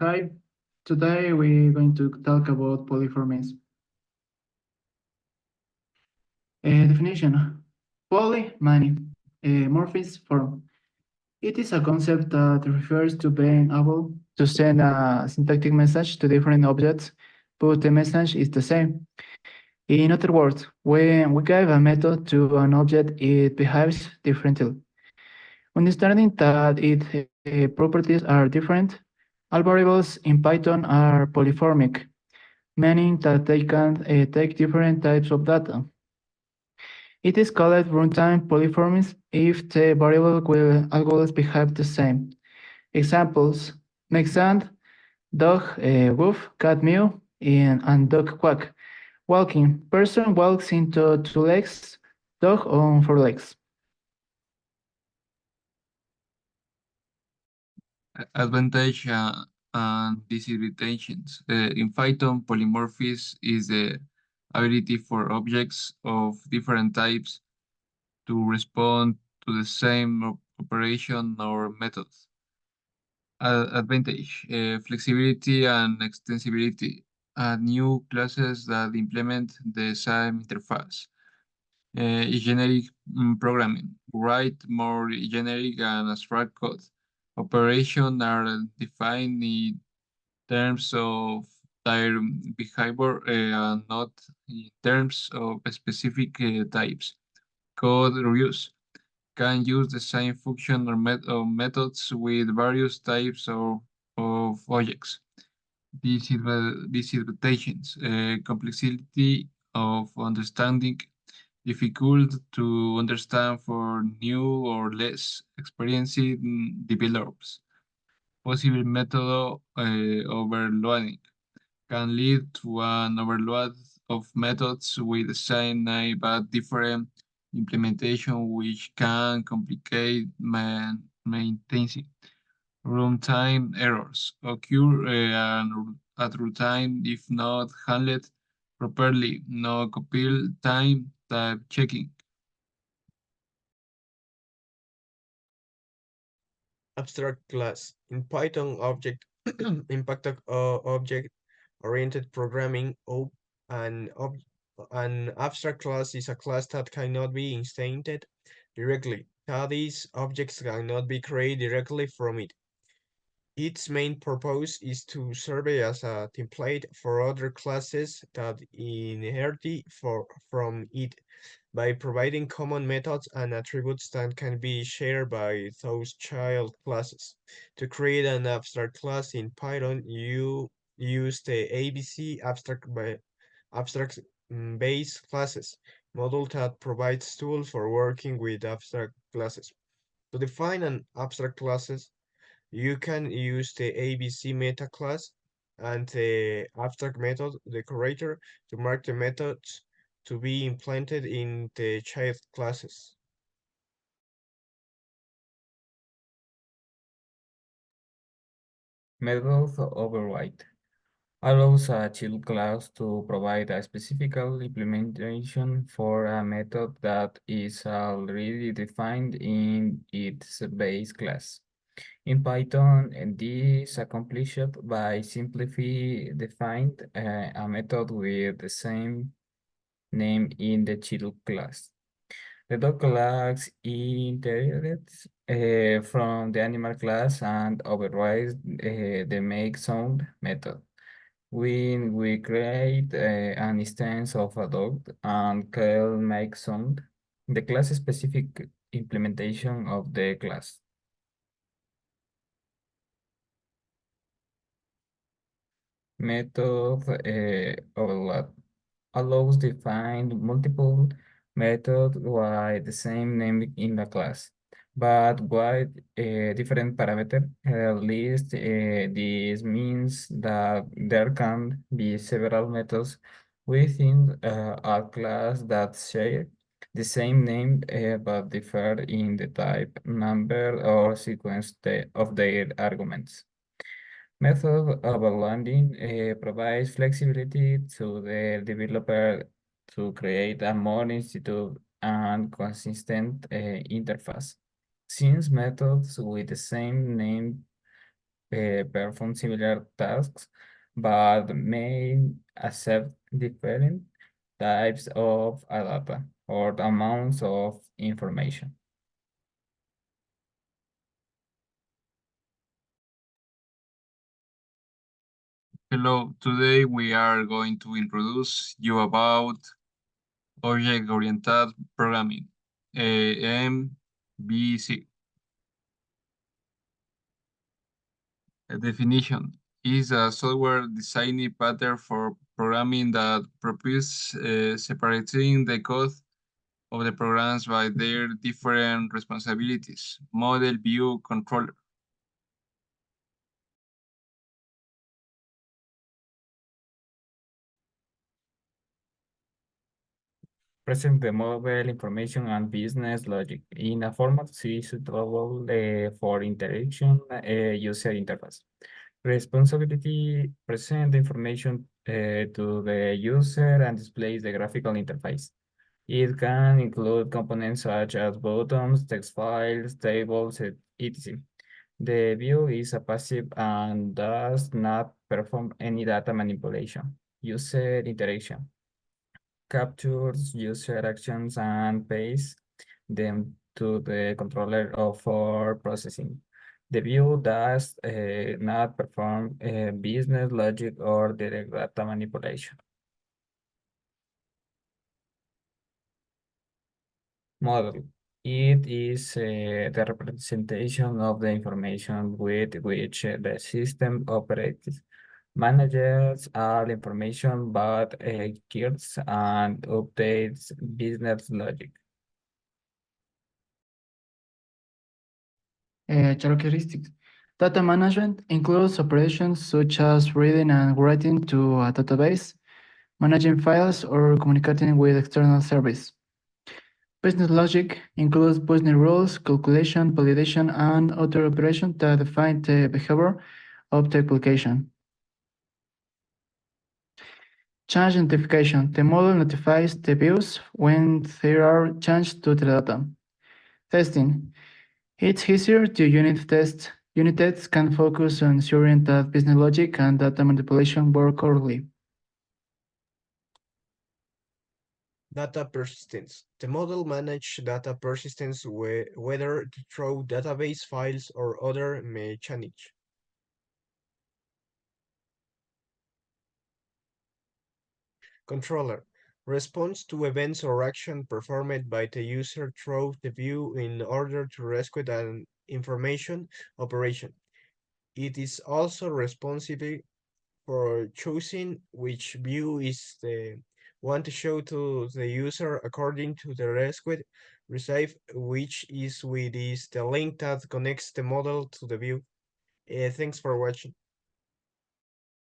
Hi, today we're going to talk about polyformism. Definition: poly, many, morphism, form. It is a concept that refers to being able to send a syntactic message to different objects, but the message is the same. In other words, when we give a method to an object, it behaves differently. Understanding that its properties are different, all variables in Python are polyformic, meaning that they can take different types of data. It is called runtime polyformism if the variable will always behave the same. Examples: make sound, dog woof, cat meow, and dog quack. Walking: person walks into two legs, dog on four legs. Advantage and disadvantages. In Python, polymorphism is the ability for objects of different types to respond to the same operation or methods. Advantage, flexibility and extensibility. New classes that implement the same interface. Generic programming. Write more generic and abstract code. Operations are defined in terms of their behavior and not in terms of specific types. Code reuse can use the same function or methods with various types of objects. Disadvantages, complexity of understanding, difficult to understand for new or less experienced developers. Possible method overloading can lead to an overload of methods with the same name but different implementation, which can complicate maintaining. Runtime errors occur at runtime if not handled properly. No compile time type checking. Abstract class. In Python, object-oriented programming, an abstract class is a class that cannot be instantiated directly. That is, objects cannot be created directly from it. Its main purpose is to serve as a template for other classes that inherit from it by providing common methods and attributes that can be shared by those child classes. To create an abstract class in Python, you use the ABC abstract base classes module that provides tools for working with abstract classes. To define an abstract classes, you can use the ABC meta class and the abstract method decorator to mark the methods to be implemented in the child classes. Method override allows a child class to provide a specific implementation for a method that is already defined in its base class. In Python, this is accomplished by simply defined a method with the same name in the child class. The dog class inherits from the animal class and overrides the make sound method. When we create an instance of a dog and call make sound, the class specific implementation of the class. Method overload allows define multiple methods with the same name in the class, but with different parameter. At least this means that there can be several methods within a class that share the same name but differ in the type, number, or sequence of their arguments. Method overloading provides flexibility to the developer to create a more intuitive and consistent interface. Since methods with the same name perform similar tasks, but may accept different types of data or amounts of information. Hello, today we are going to introduce you about object-oriented programming, MVC. A definition is a software design pattern for programming that proposes separating the code of the programs by their different responsibilities, model, view, controller. Present the model information and business logic in a format suitable for interaction user interface. Responsibility present the information to the user and displays the graphical interface. It can include components such as buttons, text files, tables, etc. The view is a passive and does not perform any data manipulation. User interaction captures user actions and pays them to the controller for processing. The view does not perform business logic or direct data manipulation. Model. It is the representation of the information with which the system operates, manages all information but keeps and updates business logic. Characteristics. Data management includes operations such as reading and writing to a database, managing files, or communicating with external service. Business logic includes business rules, calculation, validation, and other operations that define the behavior of the application. Change notification. The model notifies the views when there are changes to the data. Testing. It's easier to unit test. Unit tests can focus on ensuring that business logic and data manipulation work correctly. Data persistence. The model manages data persistence whether through database files or other mechanics. Controller. Responds to events or action performed by the user through the view in order to rescue an information operation. It is also responsible for choosing which view is the one to show to the user according to the rescued receive, which is the link that connects the model to the view. Thanks for watching.